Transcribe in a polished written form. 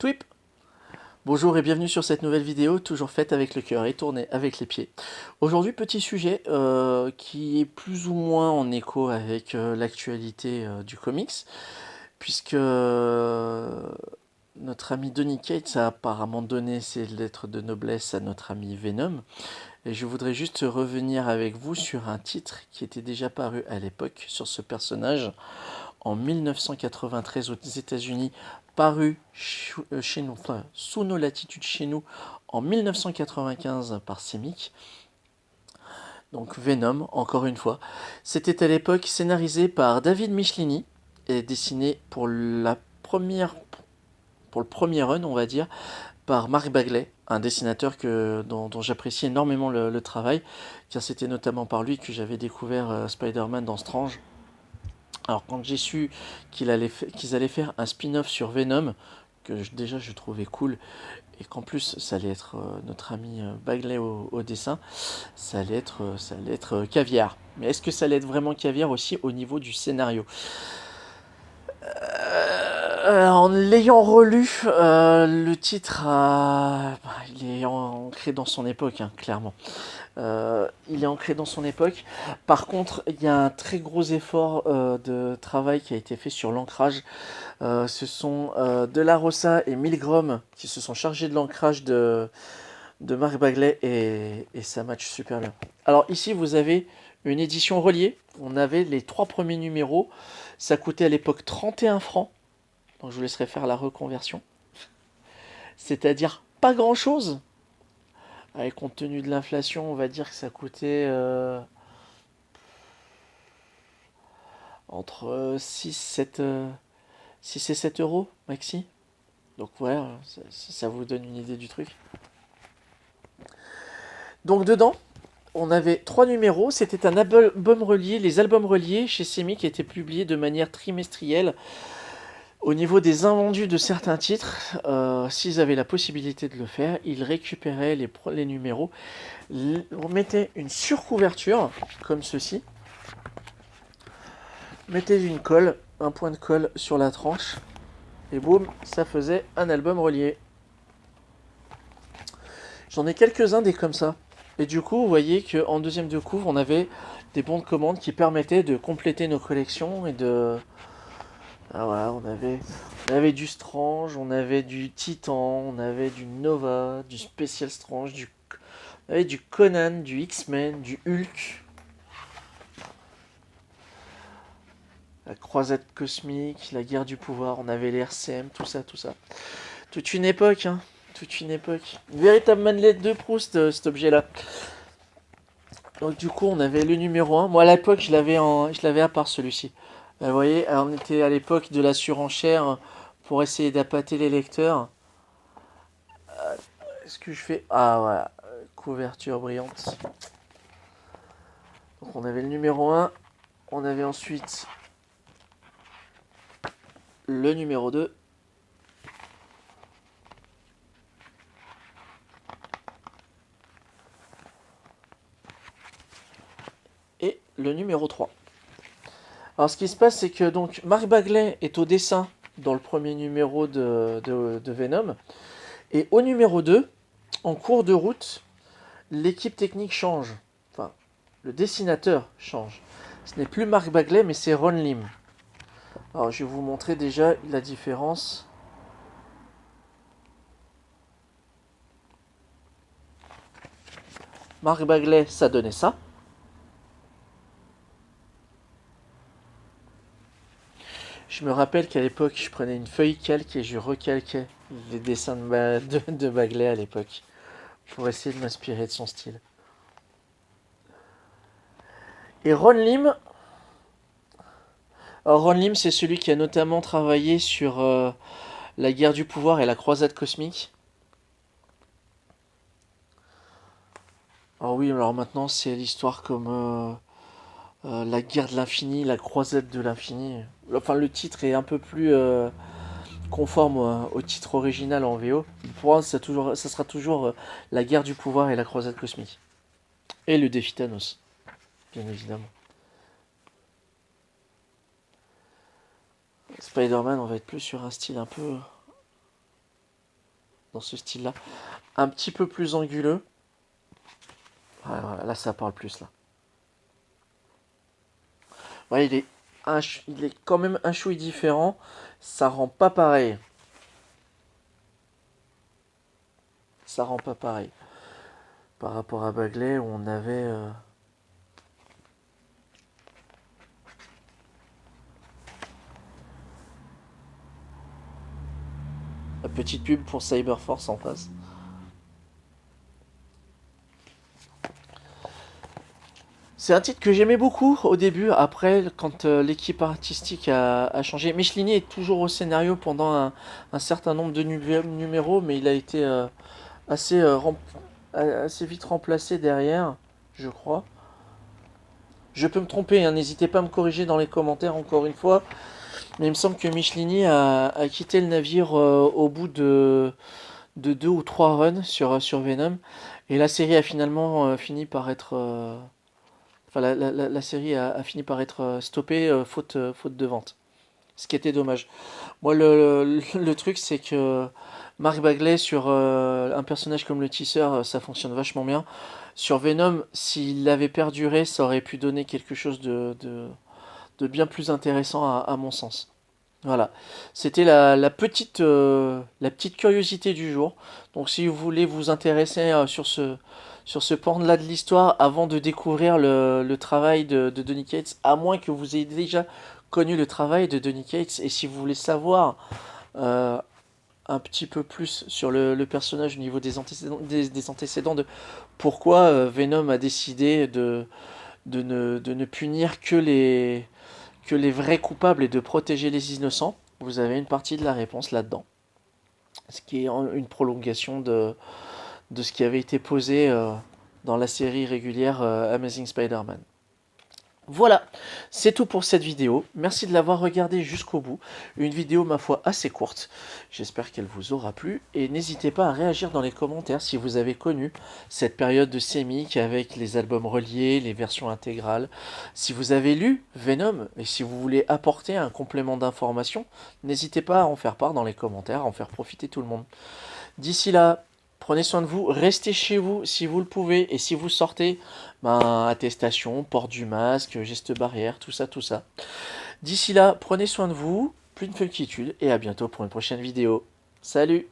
Twip! Bonjour et bienvenue sur cette nouvelle vidéo, toujours faite avec le cœur et tournée avec les pieds. Aujourd'hui, petit sujet qui est plus ou moins en écho avec l'actualité du comics, puisque notre ami Donny Cates a apparemment donné ses lettres de noblesse à notre ami Venom. Et je voudrais juste revenir avec vous sur un titre qui était déjà paru à l'époque sur ce personnage en 1993 aux États-Unis, paru chez nous, enfin, sous nos latitudes chez nous en 1995 par Semic. Donc Venom, encore une fois. C'était à l'époque scénarisé par David Michelini et dessiné pour le premier run, on va dire, par Mark Bagley, un dessinateur dont j'apprécie énormément le travail, car c'était notamment par lui que j'avais découvert Spider-Man dans Strange. Alors quand j'ai su qu'ils allaient faire un spin-off sur Venom, que déjà je trouvais cool, et qu'en plus ça allait être notre ami Bagley au dessin, ça allait être caviar. Mais est-ce que ça allait être vraiment caviar aussi au niveau du scénario? En l'ayant relu, le titre, il est ancré dans son époque, hein, clairement. Il est ancré dans son époque. Par contre, il y a un très gros effort de travail qui a été fait sur l'ancrage. Ce sont De La Rosa et Milgrom qui se sont chargés de l'ancrage de Mark Bagley et ça match super bien. Alors ici, vous avez une édition reliée. On avait les 3 premiers numéros. Ça coûtait à l'époque 31 francs. Donc je vous laisserai faire la reconversion. C'est-à-dire pas grand-chose. Avec compte tenu de l'inflation, on va dire que ça coûtait entre 6 et 7 euros maxi. Donc voilà, ça vous donne une idée du truc. Donc dedans, on avait 3 numéros. C'était un album relié. Les albums reliés chez Semic étaient publiés de manière trimestrielle. Au niveau des invendus de certains titres, s'ils avaient la possibilité de le faire, ils récupéraient les numéros, mettaient une surcouverture, comme ceci, mettez une colle, un point de colle sur la tranche, et boum, ça faisait un album relié. J'en ai quelques-uns des comme ça. Et du coup, vous voyez qu'en deuxième de couvre, on avait des bons de commande qui permettaient de compléter nos collections et de... Ah voilà, on avait du Strange, on avait du Titan, on avait du Nova, du Special Strange, on avait du Conan, du X-Men, du Hulk, la croisade cosmique, la guerre du pouvoir, on avait les RCM, tout ça, tout ça. Toute une époque, hein. Toute une époque. Une véritable manelette de Proust, cet objet-là. Donc du coup, on avait le numéro un. Moi, à l'époque, je l'avais à part celui-ci. Vous voyez, alors, on était à l'époque de la surenchère pour essayer d'appâter les lecteurs. Est-ce que je fais... Ah, voilà. Couverture brillante. Donc on avait le numéro un. On avait ensuite le numéro 2. Et le numéro 3. Alors ce qui se passe, c'est que donc Mark Bagley est au dessin dans le premier numéro de Venom. Et au numéro 2, en cours de route, l'équipe technique change. Enfin, le dessinateur change. Ce n'est plus Mark Bagley, mais c'est Ron Lim. Alors je vais vous montrer déjà la différence. Mark Bagley, ça donnait ça. Je me rappelle qu'à l'époque, je prenais une feuille calque et je recalquais les dessins de Bagley à l'époque pour essayer de m'inspirer de son style. Et Ron Lim, alors Ron Lim, c'est celui qui a notamment travaillé sur la guerre du pouvoir et la croisade cosmique. Alors oui, alors maintenant c'est l'histoire comme la guerre de l'infini, la croisade de l'infini. Enfin, le titre est un peu plus conforme au titre original en VO. Pour moi, ça sera toujours la guerre du pouvoir et la croisade cosmique. Et le défi Thanos, bien évidemment. Spider-Man, on va être plus sur un style un peu dans ce style-là. Un petit peu plus anguleux. Voilà, là, ça parle plus, là. Ouais, il est quand même un chouï différent. Ça rend pas pareil. Ça rend pas pareil. Par rapport à Bagley, où on avait... la petite pub pour Cyberforce en face. C'est un titre que j'aimais beaucoup au début. Après, quand l'équipe artistique a changé, Michelini est toujours au scénario pendant un certain nombre de numéros, mais il a été assez, assez vite remplacé derrière, je crois. Je peux me tromper, hein, n'hésitez pas à me corriger dans les commentaires encore une fois. Mais il me semble que Michelini a quitté le navire au bout de 2 ou 3 runs sur Venom. Et la série a finalement fini par être... enfin, la série a fini par être stoppée faute de vente. Ce qui était dommage. Moi, le truc, c'est que Mark Bagley, sur un personnage comme le tisseur, ça fonctionne vachement bien. Sur Venom, s'il avait perduré, ça aurait pu donner quelque chose de bien plus intéressant à mon sens. Voilà, c'était la petite curiosité du jour. Donc si vous voulez vous intéresser sur ce pan-là de l'histoire avant de découvrir le travail de Donny Cates, à moins que vous ayez déjà connu le travail de Donny Cates, et si vous voulez savoir euh, un petit peu plus sur le personnage au niveau des antécédents de pourquoi Venom a décidé de ne punir que les vrais coupables et de protéger les innocents, vous avez une partie de la réponse là-dedans. Ce qui est une prolongation de ce qui avait été posé dans la série régulière Amazing Spider-Man. Voilà, c'est tout pour cette vidéo. Merci de l'avoir regardée jusqu'au bout. Une vidéo, ma foi, assez courte. J'espère qu'elle vous aura plu. Et n'hésitez pas à réagir dans les commentaires si vous avez connu cette période de sémique avec les albums reliés, les versions intégrales. Si vous avez lu Venom et si vous voulez apporter un complément d'information, n'hésitez pas à en faire part dans les commentaires, à en faire profiter tout le monde. D'ici là, prenez soin de vous, restez chez vous si vous le pouvez, et si vous sortez, attestation, port du masque, geste barrière, tout ça, tout ça. D'ici là, prenez soin de vous, plus de inquiétude, et à bientôt pour une prochaine vidéo. Salut!